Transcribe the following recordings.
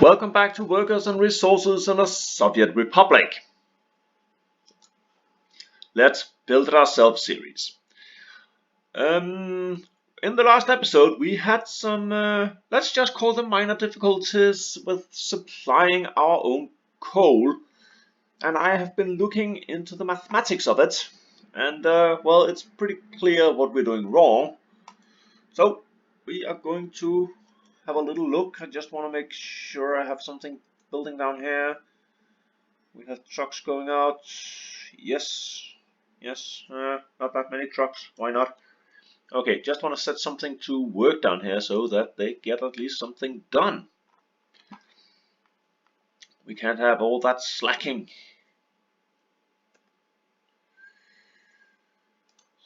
Welcome back to Workers and Resources in the Soviet Republic. Let's Build It Ourselves series. In the last episode, we had some, let's just call them minor difficulties with supplying our own coal. And I have been looking into the mathematics of it. And, well, it's pretty clear what we're doing wrong. So, we are going to have a little look. I just want to make sure I have something building down here. We have trucks going out. Yes, not that many trucks. Why not? Okay, just want to set something to work down here so that they get at least something done. We can't have all that slacking.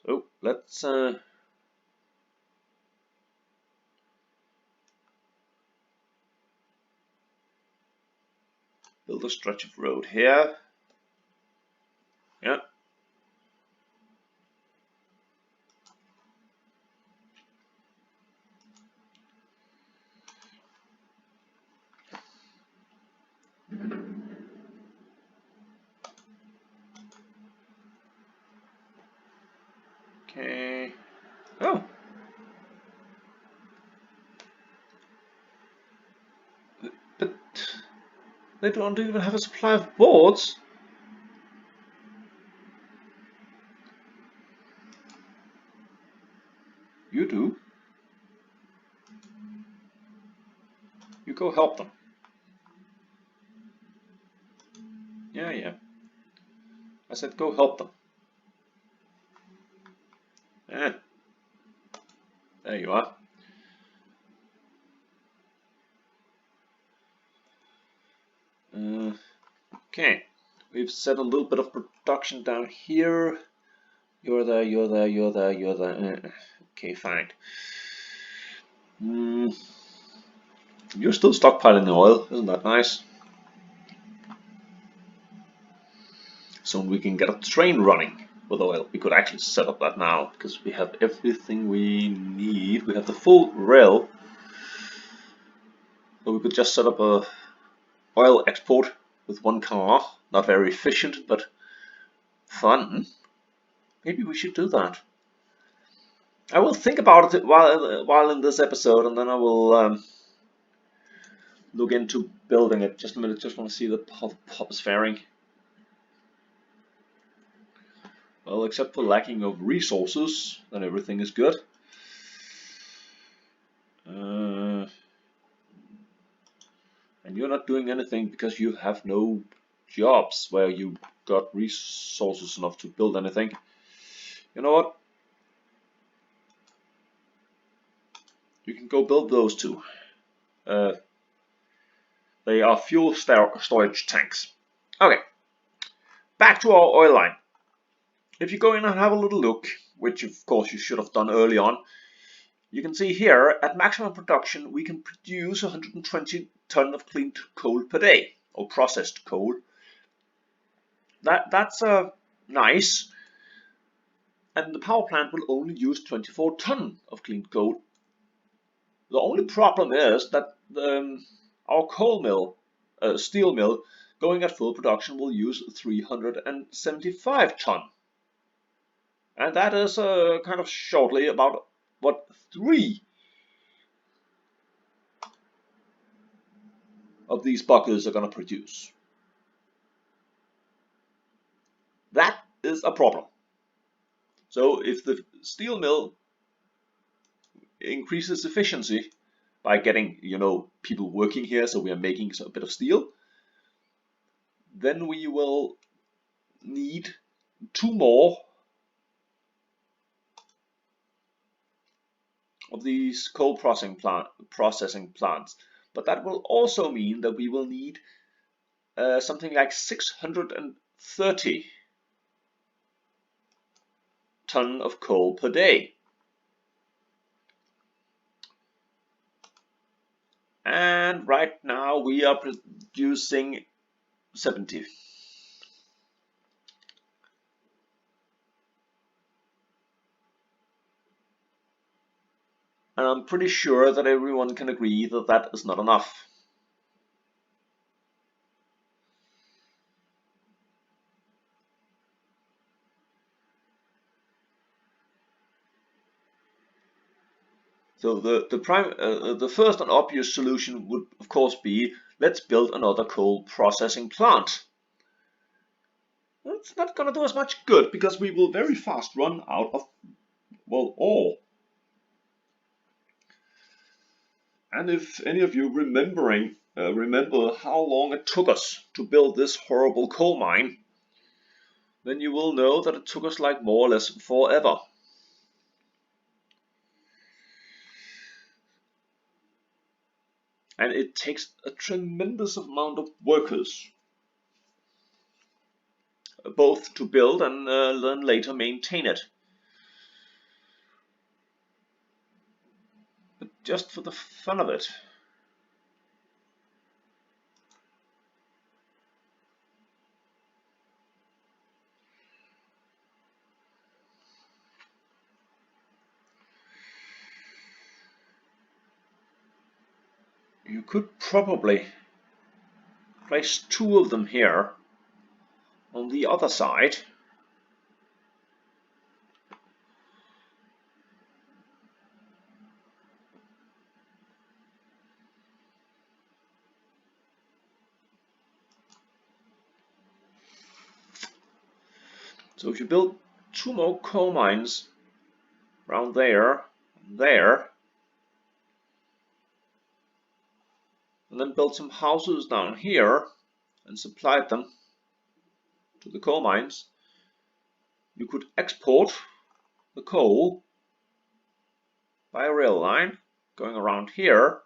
So let's build a stretch of road here. Yeah. Okay. Oh. But they don't even have a supply of boards. You do. You go help them. Yeah. I said go help them. Eh. There you are. Okay, we've set a little bit of production down here. You're there. Okay, fine. You're still stockpiling the oil, isn't that nice? Soon we can get a train running with oil. We could actually set up that now because we have everything we need. We have the full rail. So we could just set up a oil export with one car. Not very efficient, but fun. Maybe we should do that. I will think about it while in this episode, and then I will look into building it. Just a minute, just want to see how the pop is faring. Well, except for lacking of resources, then everything is good. And you're not doing anything because you have no jobs where you got resources enough to build anything. You know what? You can go build those two. They are fuel storage tanks. Okay, back to our oil line. If you go in and have a little look, which of course you should have done early on, you can see here at maximum production we can produce 120 tons of clean coal per day, or processed coal. That's nice, and the power plant will only use 24 tons of clean coal. The only problem is that our coal mill, steel mill, going at full production will use 375 tons. And that is kind of shortly about what 3 of these buckets are going to produce. That is a problem. So if the steel mill increases efficiency by getting, people working here, so we are making a bit of steel, then we will need 2 more of these coal processing plants. But that will also mean that we will need something like 630 tons of coal per day. And right now we are producing 70. And I'm pretty sure that everyone can agree that that is not enough. So the first and obvious solution would of course be, let's build another coal processing plant. It's not going to do us much good because we will very fast run out of, well, ore. And if any of you remember how long it took us to build this horrible coal mine, then you will know that it took us like more or less forever. And it takes a tremendous amount of workers, both to build and then later maintain it. But just for the fun of it, you could probably place 2 of them here on the other side. So if you build 2 more coal mines around there, and then build some houses down here and supply them to the coal mines, you could export the coal by a rail line going around here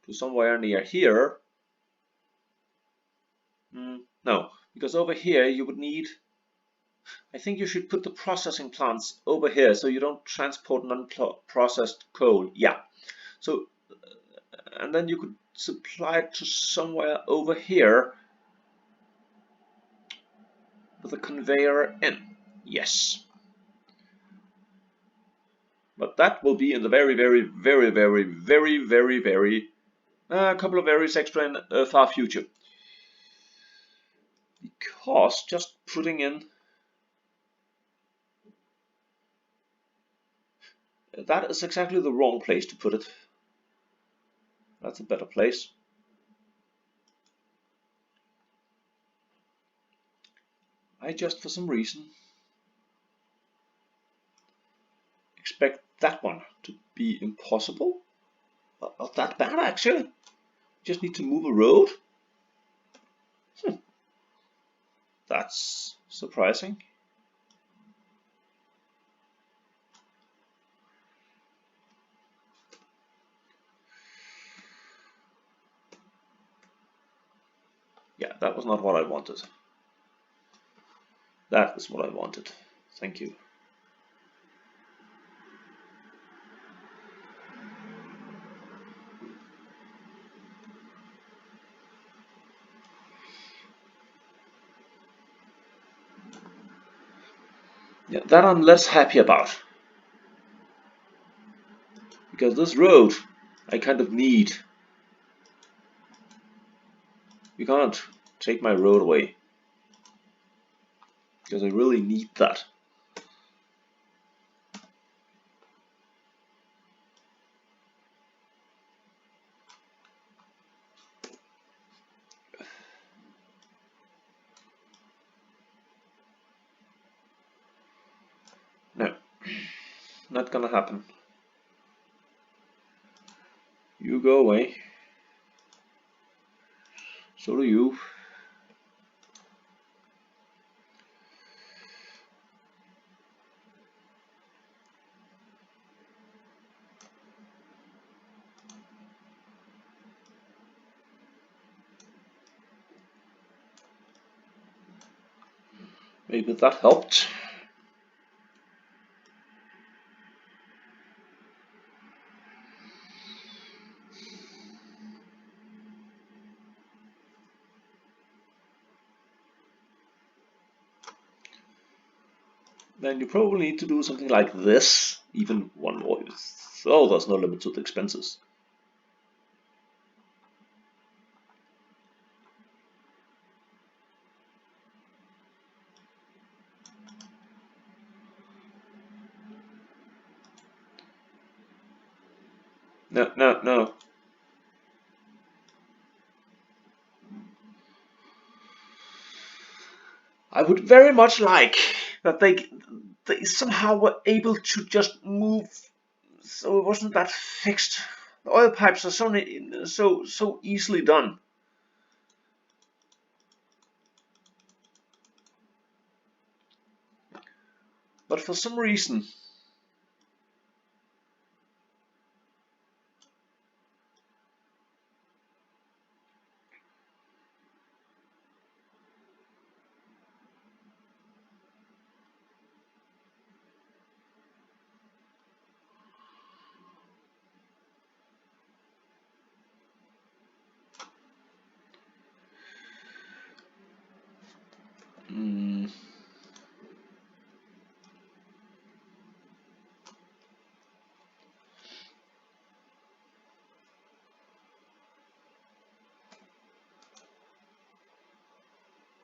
to somewhere near here. No, because over here you would need, I think you should put the processing plants over here so you don't transport non-processed coal. Yeah, so and then you could supply it to somewhere over here with a conveyor in. Yes. But that will be in the very couple of years extra in far future. Because just putting in that is exactly the wrong place to put it. That's a better place. I just for some reason expect that one to be impossible. Not that bad actually. Just need to move a road. That's surprising. Yeah, that was not what I wanted. That is what I wanted. Thank you. Yeah, that I'm less happy about. Because this road I kind of need. You can't take my road away. Because I really need that. No, not gonna happen. You go away. So do you. Maybe that helped. Then you probably need to do something like this. Even one more. So there's no limit to the expenses. No, no, no. I would very much like that they somehow were able to just move, so it wasn't that fixed. The oil pipes are so easily done. But for some reason, mm,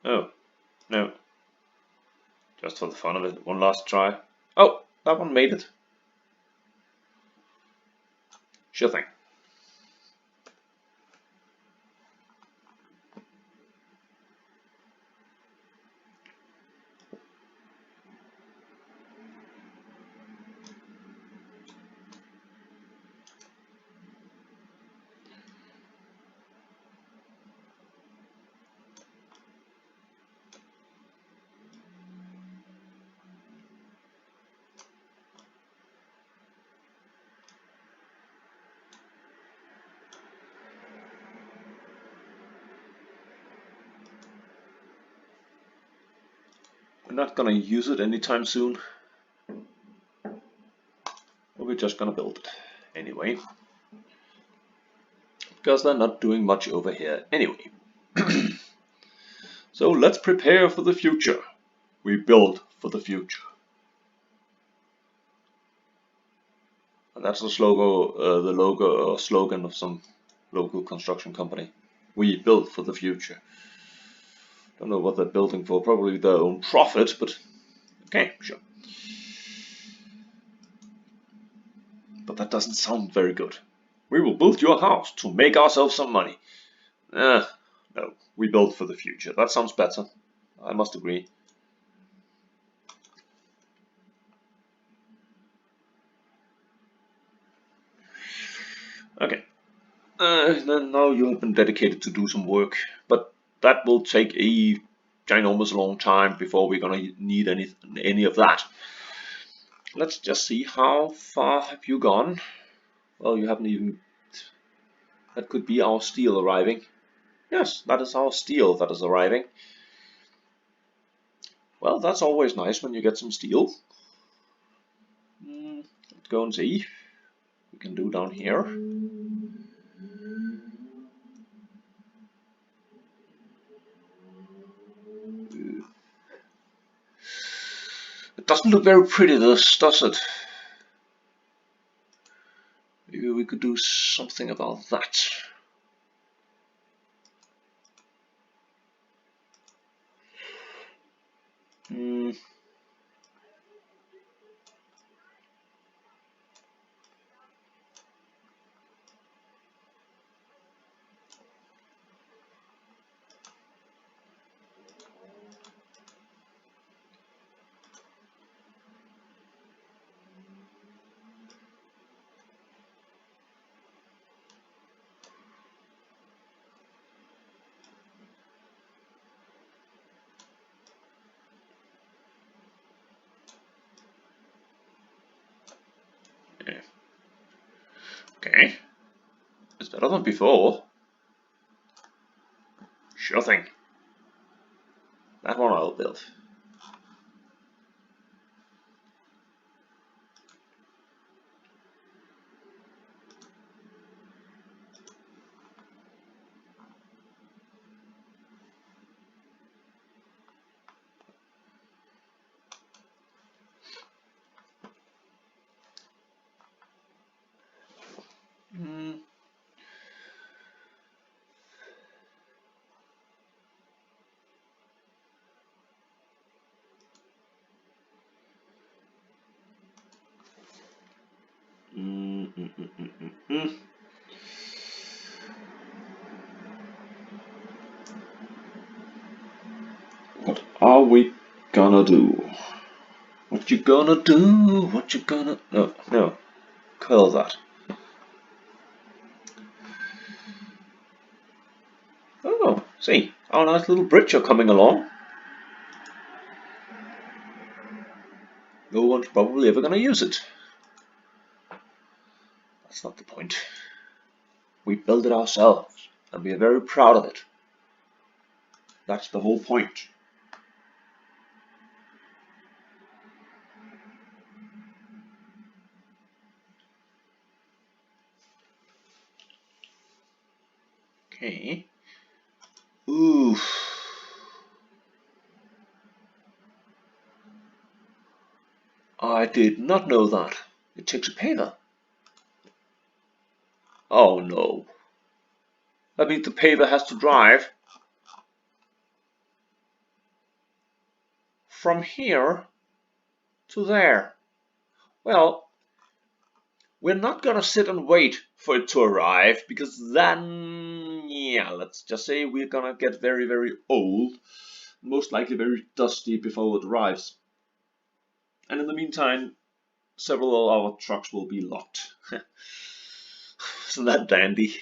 oh no, just for the fun of it, one last try. Oh, that one made it. Sure thing. We're not gonna use it anytime soon. We're just gonna build it anyway, because they're not doing much over here anyway. So let's prepare for the future. We build for the future. And that's the logo or slogan of some local construction company. We build for the future. Don't know what they're building for, probably their own profit, but okay, sure. But that doesn't sound very good. We will build your house to make ourselves some money. No, we build for the future. That sounds better. I must agree. Okay. Then now you have been dedicated to do some work, but that will take a ginormous long time before we're gonna need any of that. Let's just see, how far have you gone? Well, you haven't even. That could be our steel arriving. Yes, that is our steel that is arriving. Well, that's always nice when you get some steel. Let's go and see. We can do down here. It doesn't look very pretty, this, does it? Maybe we could do something about that. Hmm. Yeah. Okay. It's better than before. Sure thing. That one I'll build. Hmm. What are we gonna do? What you gonna do? What you gonna... No, curl that. Oh, see, our nice little bridge are coming along. No one's probably ever gonna use it. That's not the point. We built it ourselves, and we are very proud of it. That's the whole point. Okay. Ooh. I did not know that. It takes a paver. Oh no. That means the paver has to drive from here to there. Well, we're not gonna sit and wait for it to arrive, because then, yeah, let's just say we're gonna get very, very old, most likely very dusty before it arrives. And in the meantime, several of our trucks will be locked. Isn't that dandy?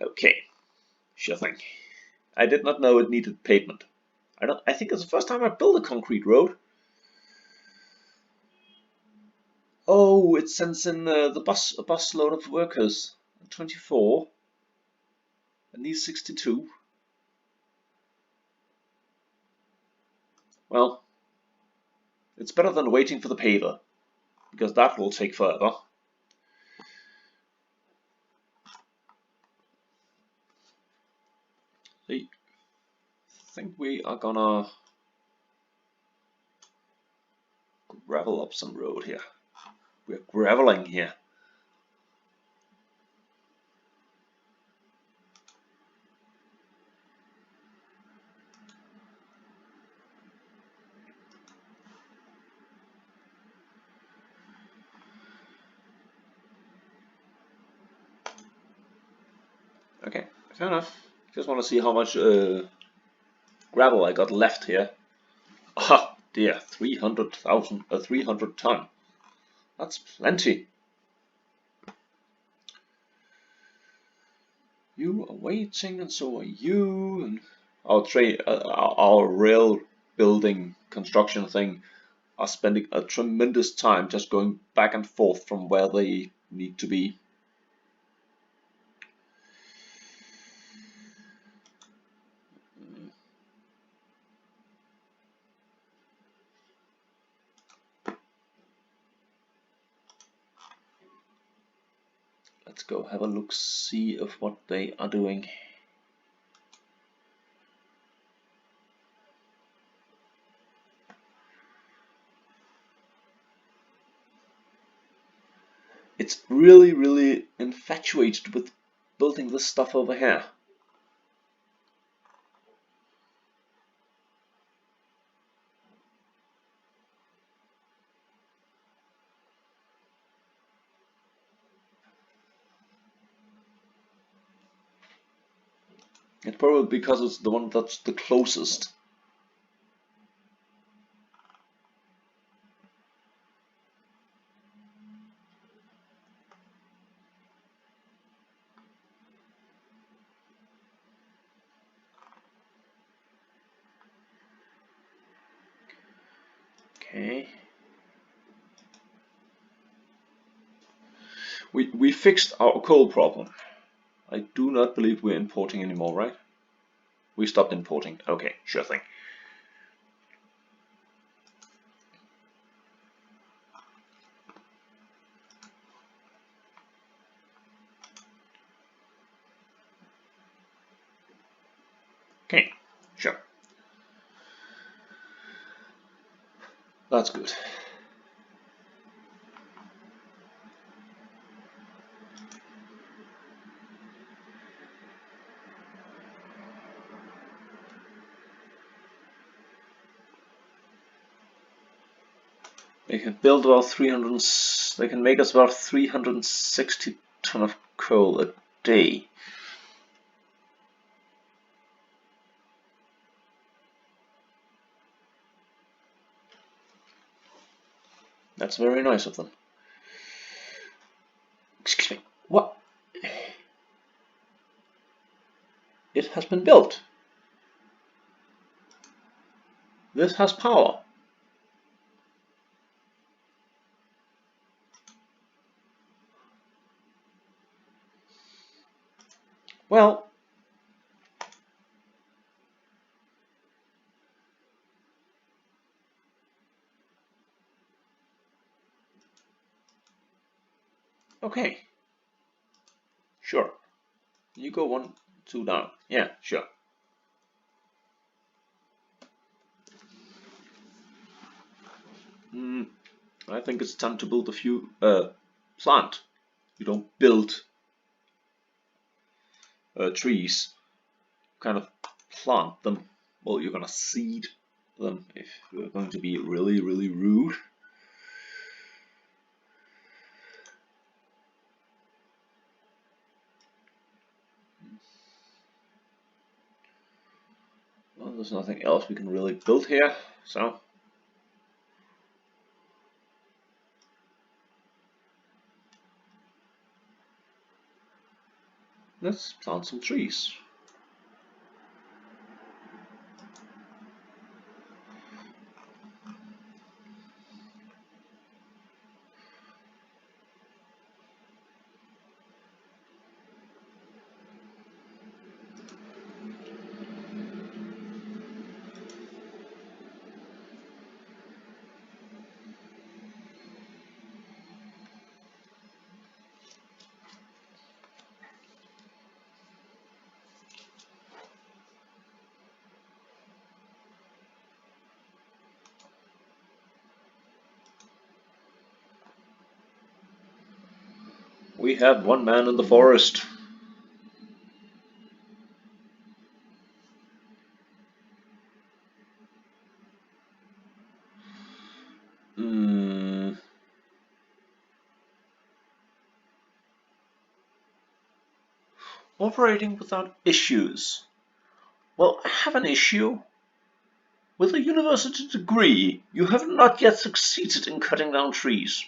Okay, sure thing. I did not know it needed pavement. I think it's the first time I built a concrete road. Oh, it sends in a bus load of workers. 24. And these 62. Well, it's better than waiting for the paver, because that will take forever. See, I think we are gonna gravel up some road here. We're graveling here. Okay, fair enough. Just want to see how much gravel I got left here. Ah, dear, 300,000, 300 ton. That's plenty. You are waiting, and so are you. And our rail building construction thing are spending a tremendous time just going back and forth from where they need to be. Let's go have a look, see of what they are doing. It's really, really infatuated with building this stuff over here. It's probably because it's the one that's the closest. Okay. We fixed our coal problem. I do not believe we're importing anymore, right? We stopped importing. Okay, sure thing. Okay, sure. That's good. They can build about 300. They can make us about 360 ton of coal a day. That's very nice of them. Excuse me. What? It has been built. This has power. Well, okay. Sure. You go 1, 2 down. Yeah, sure. I think it's time to build a few plant. You don't build trees. You kind of plant them. Well, you're gonna seed them if you're going to be really, really rude. Well, there's nothing else we can really build here, so let's plant some trees. We have one man in the forest. Operating without issues. Well, I have an issue. With a university degree, you have not yet succeeded in cutting down trees.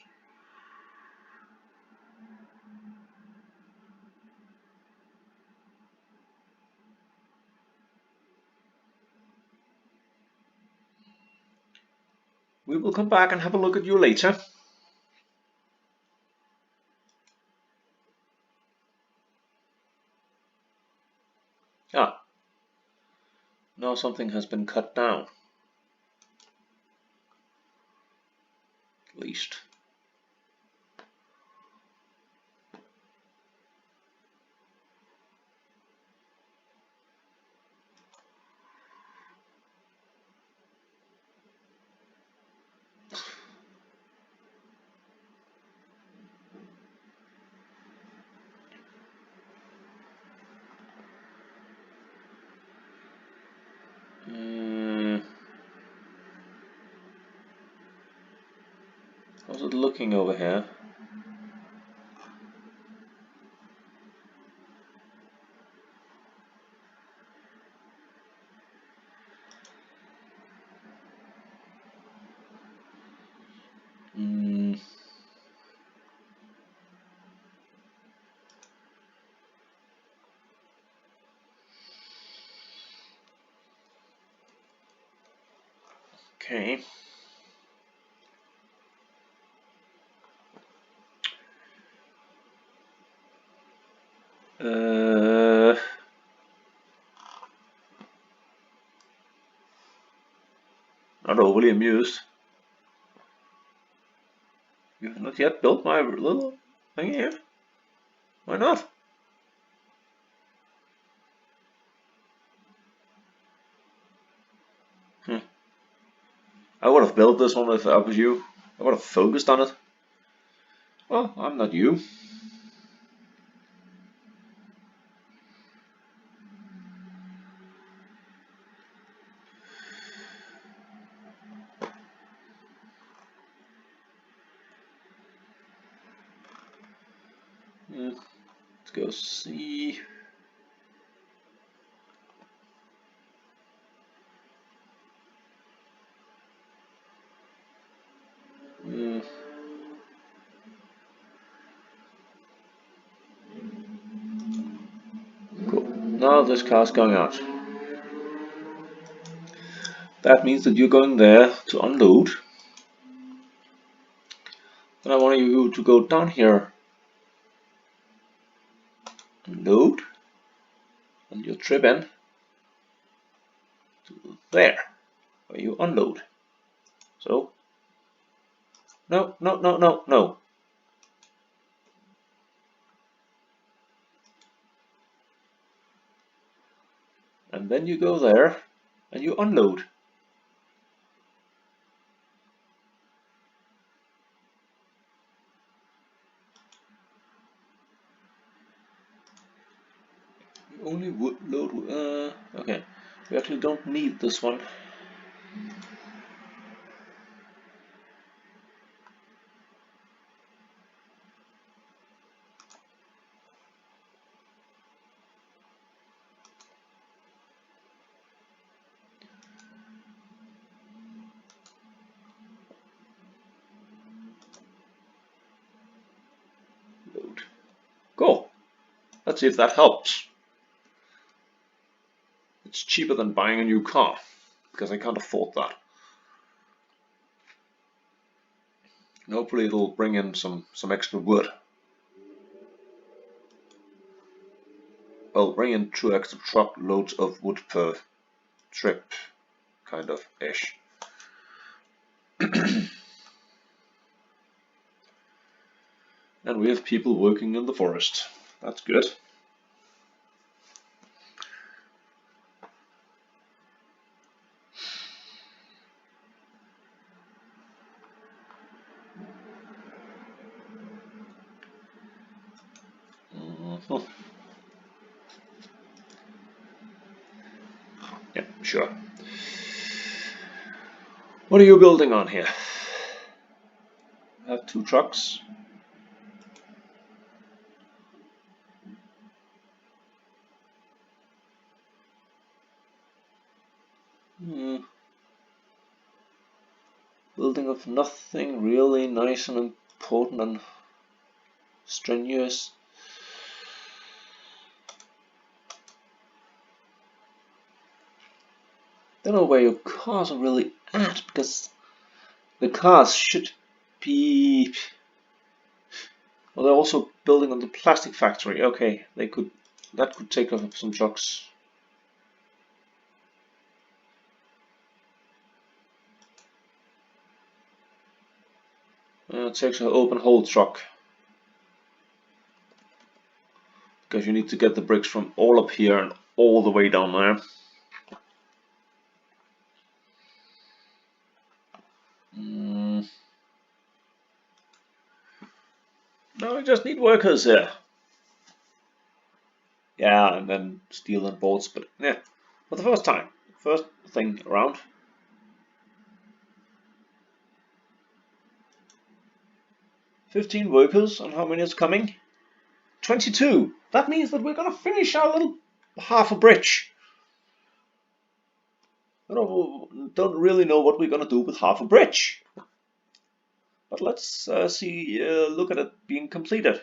We will come back and have a look at you later. Ah, now something has been cut down. At least. How's it looking over here? Okay. Not overly amused. You have not yet built my little thing here. Why not? I would have built this one if I was you. I would have focused on it. Well, I'm not you. Let's go see. Cool. Now this car's going out. That means that you're going there to unload. Then I want you to go down here, unload, and you trip in to there, where you unload. So, no, no, no, no, no. And then you go there and you unload. You only would load. Okay, we actually don't need this one. Load. Cool. Let's see if that helps. It's cheaper than buying a new car, because I can't afford that. And hopefully it'll bring in some extra wood. Well, bring in 2 extra truckloads of wood per trip, kind of ish. And we have people working in the forest. That's good. Yeah, sure. What are you building on here? I have 2 trucks. Building of nothing really nice and important and strenuous. Don't know where your cars are really at, because the cars should be. Well, they're also building on the plastic factory. Okay, that could take up some trucks. It takes an open hole truck, because you need to get the bricks from all up here and all the way down there. No, we just need workers here. Yeah, and then steel and bolts, but yeah, for the first time, first thing around. "15 workers, and how many is coming?" 22. That means that we're gonna finish our little half a bridge. I don't really know what we're gonna do with half a bridge, but let's look at it being completed.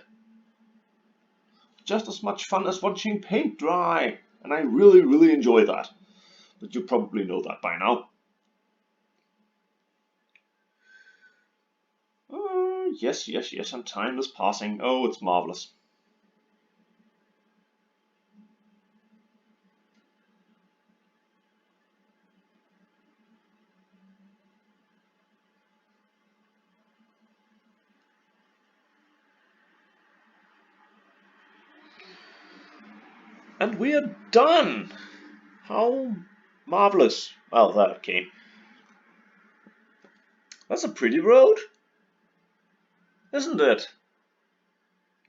Just as much fun as watching paint dry, and I really enjoy that. But you probably know that by now. Yes, and time is passing. Oh, it's marvelous. And we are done! How marvelous. Well, that came. That's a pretty road, isn't it?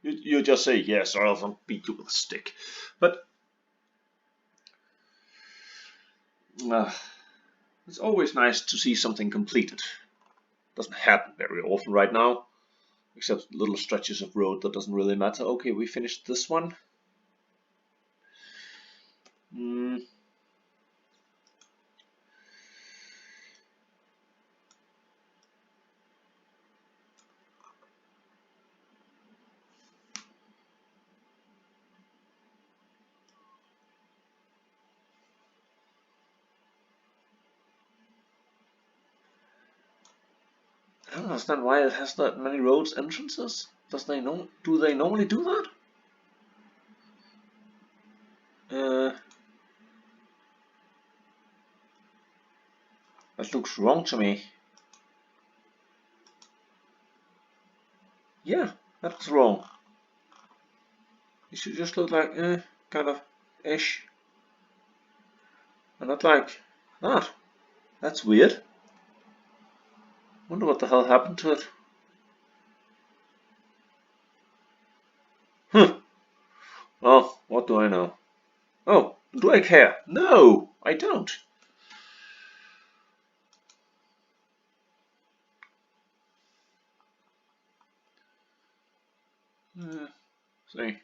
You just say yes, or else I'll beat you with a stick. But it's always nice to see something completed. Doesn't happen very often right now. except little stretches of road that doesn't really matter. Okay, we finished this one. I don't understand why it has that many roads entrances. Do they normally do that? That looks wrong to me. Yeah, that looks wrong. It should just look like kind of ish. And not like that. That's weird. Wonder what the hell happened to it. Well, what do I know? Oh, do I care? No, I don't. See.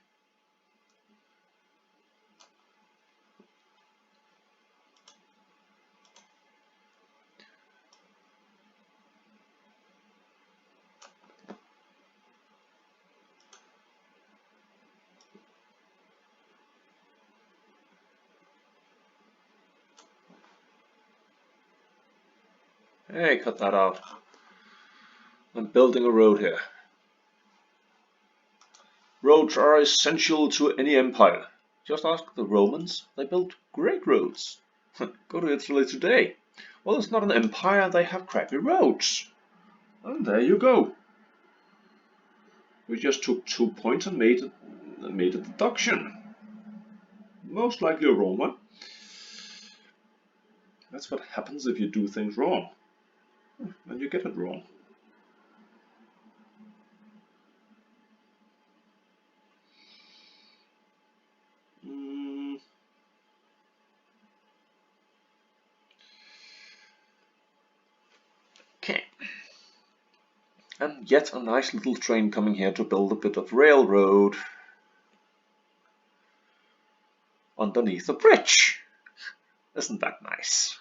Hey, cut that out. I'm building a road here. Roads are essential to any empire. Just ask the Romans. They built great roads. Go to Italy today. Well, it's not an empire, they have crappy roads. And there you go. We just took 2 points and made a deduction. Most likely a wrong one. That's what happens if you do things wrong. And you get it wrong. Okay. And yet a nice little train coming here to build a bit of railroad underneath the bridge. Isn't that nice?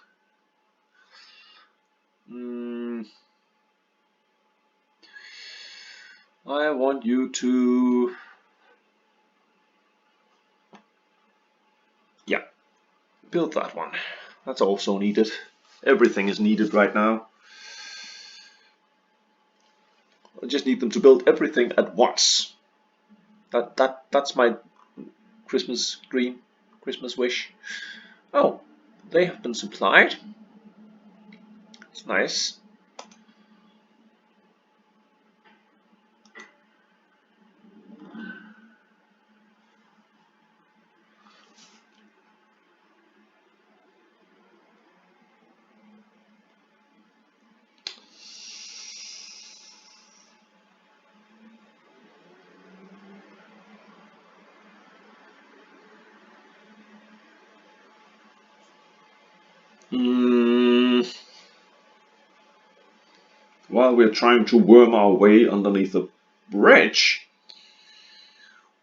I want you to... Yeah, build that one. That's also needed. Everything is needed right now. I just need them to build everything at once. That's my Christmas dream, Christmas wish. Oh, they have been supplied. It's nice. While we're trying to worm our way underneath the bridge,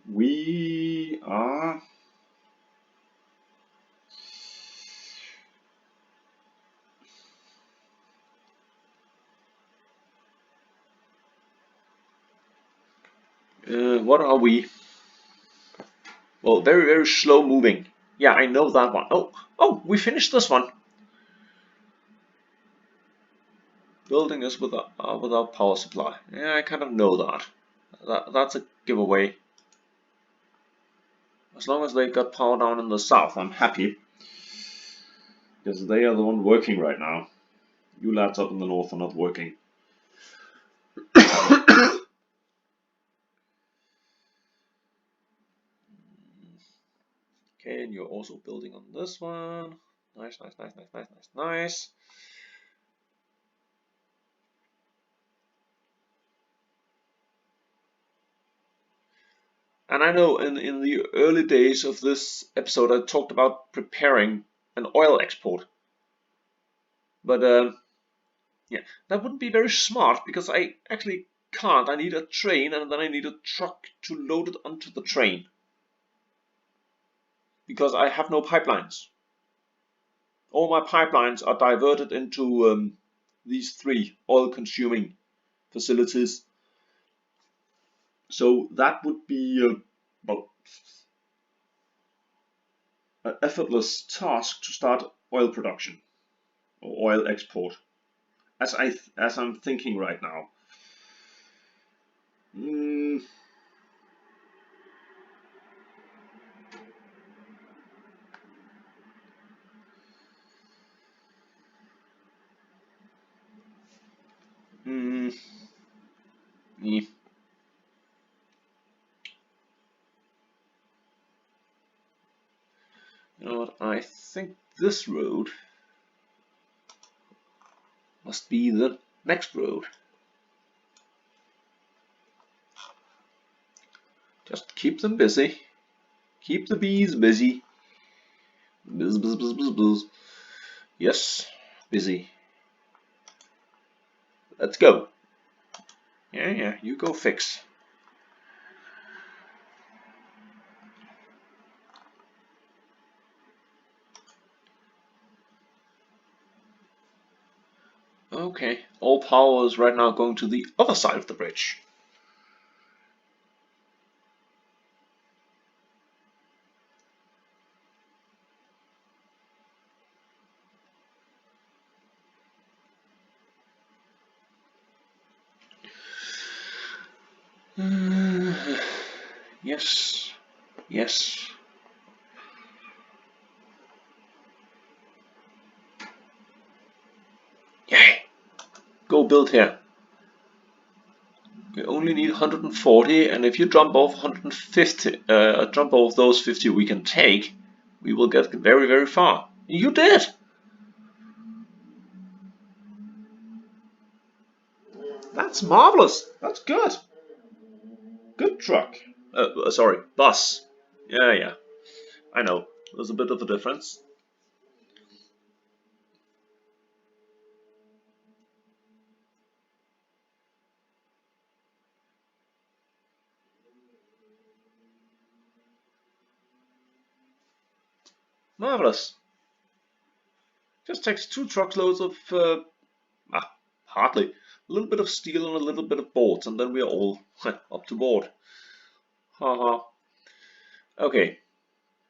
we are what are we? Well, very, very slow moving. Yeah, I know that one. Oh, we finished this one. Building is without power supply. Yeah, I kind of know that. That's a giveaway. As long as they got power down in the south, I'm happy. Because they are the one working right now. You lads up in the north are not working. Okay, and you're also building on this one. Nice, nice, nice, nice, nice, nice, nice. And I know in the early days of this episode I talked about preparing an oil export. But yeah, that wouldn't be very smart because I actually can't. I need a train, and then I need a truck to load it onto the train. Because I have no pipelines. All my pipelines are diverted into these 3 oil-consuming facilities. So that would be well, an effortless task to start oil production or oil export, as I'm thinking right now. Mm, mm, yeah. You know what? I think this road must be the next road. Just keep them busy. Keep the bees busy. Buzz, buzz, buzz, buzz, buzz. Yes, busy. Let's go. Yeah, you go fix. Okay, all power is right now going to the other side of the bridge. Yes, yes. Yay! Go build here. We only need 140, and if you jump off 150, jump off those 50 we can take, we will get very, very far. You did! That's marvelous. That's good. Good truck. Sorry, bus. Yeah. I know. There's a bit of a difference. Marvelous. Just takes 2 truckloads of, hardly, a little bit of steel and a little bit of boards, and then we are all up to board. Haha. Okay.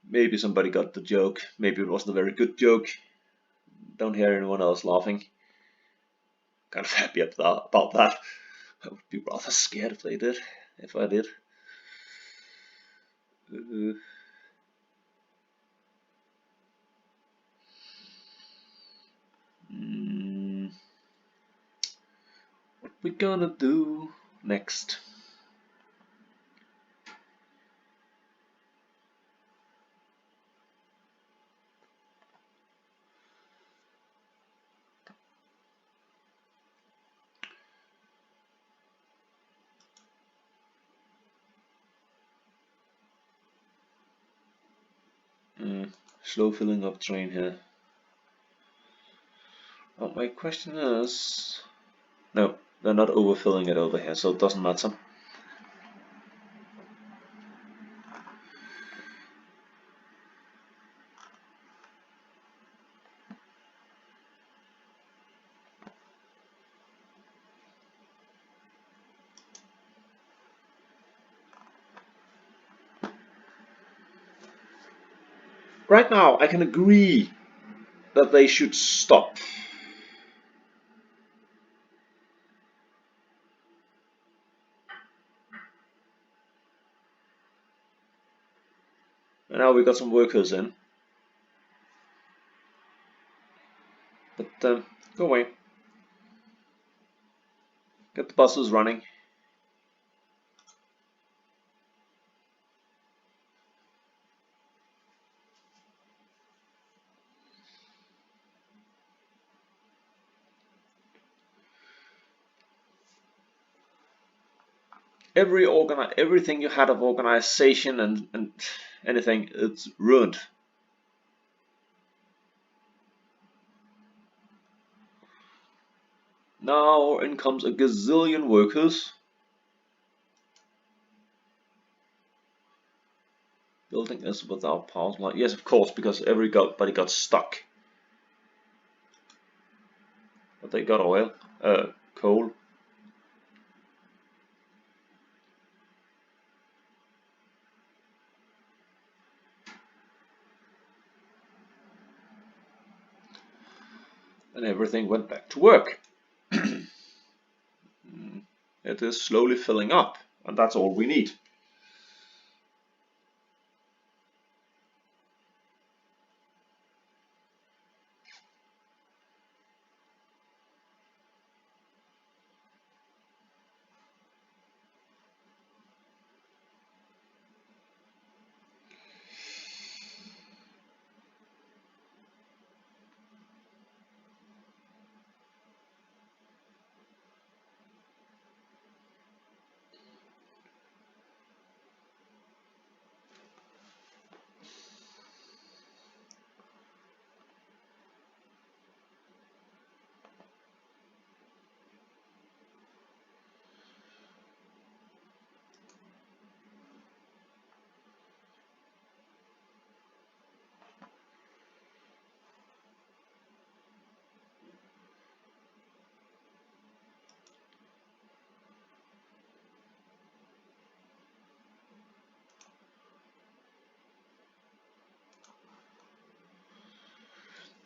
Maybe somebody got the joke. Maybe it wasn't a very good joke. Don't hear anyone else laughing. Kind of happy about that. I would be rather scared if they did. If I did. What we gonna do next? Slow filling up train here. Oh, my question is... No, they're not overfilling it over here, so it doesn't matter. Right now, I can agree that they should stop. And now we got some workers in. But go away. Get the buses running. Everything you had of organization and anything, it's ruined. Now in comes a gazillion workers. Building is without power supply. Yes, of course, because everybody got stuck. But they got oil, coal. And everything went back to work. It is slowly filling up, and that's all we need.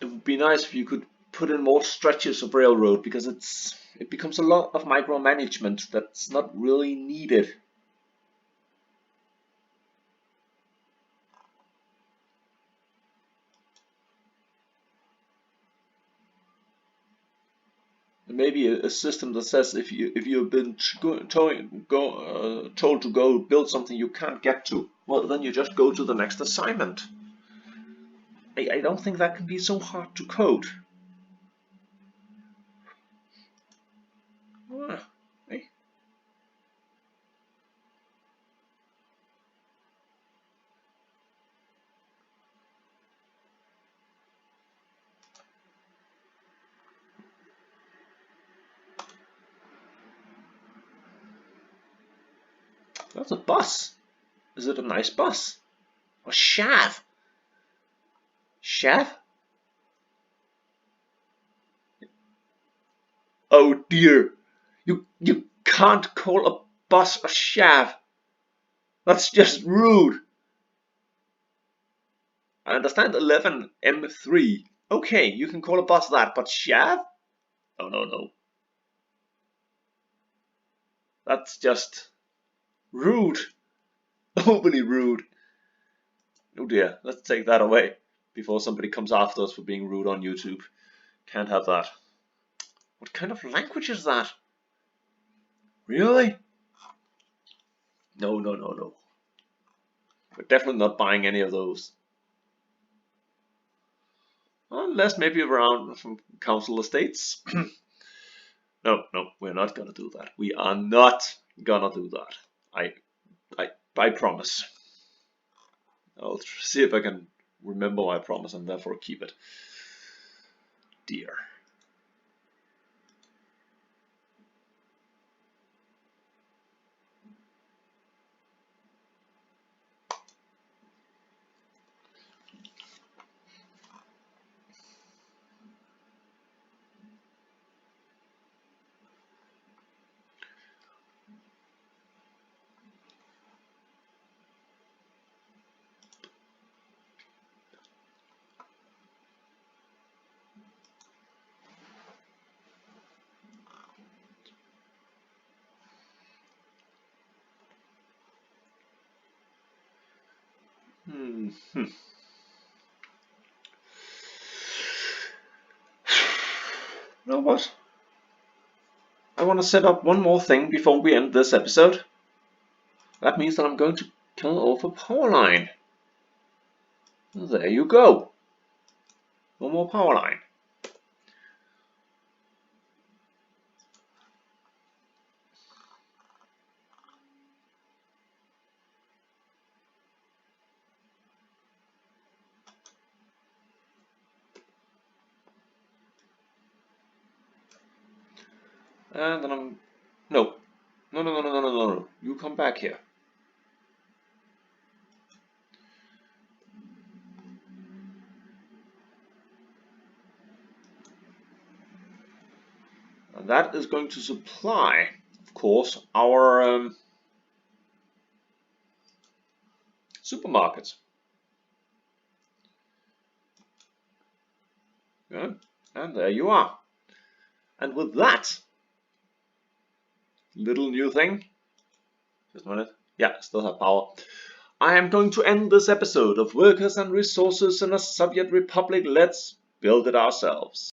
It would be nice if you could put in more stretches of railroad, because it becomes a lot of micromanagement that's not really needed. Maybe a system that says if you've been told to go build something you can't get to, well, then you just go to the next assignment. I don't think that can be so hard to code. Hey. That's a bus. Is it a nice bus? A shaft? Shaft? Oh dear. You can't call a bus a shaft. That's just rude. I understand 11M3. Okay, you can call a bus that, but shaft? Oh no. That's just rude. Overly rude. Oh dear, let's take that away before somebody comes after us for being rude on YouTube. Can't have that. What kind of language is that? Really? No. We're definitely not buying any of those. Unless maybe around from council estates. No, we're not gonna do that. We are not gonna do that. I promise. I'll see if I can remember my promise and therefore keep it. Dear. You know what? I want to set up one more thing before we end this episode. That means that I'm going to kill off a power line. There you go. One more power line. And then I'm... No. You come back here. that is going to supply, of course, our supermarket. Yeah, and there you are. And with that little new thing, just a minute, yeah, still have power. I am going to end this episode of Workers and Resources in a Soviet Republic. Let's build it ourselves.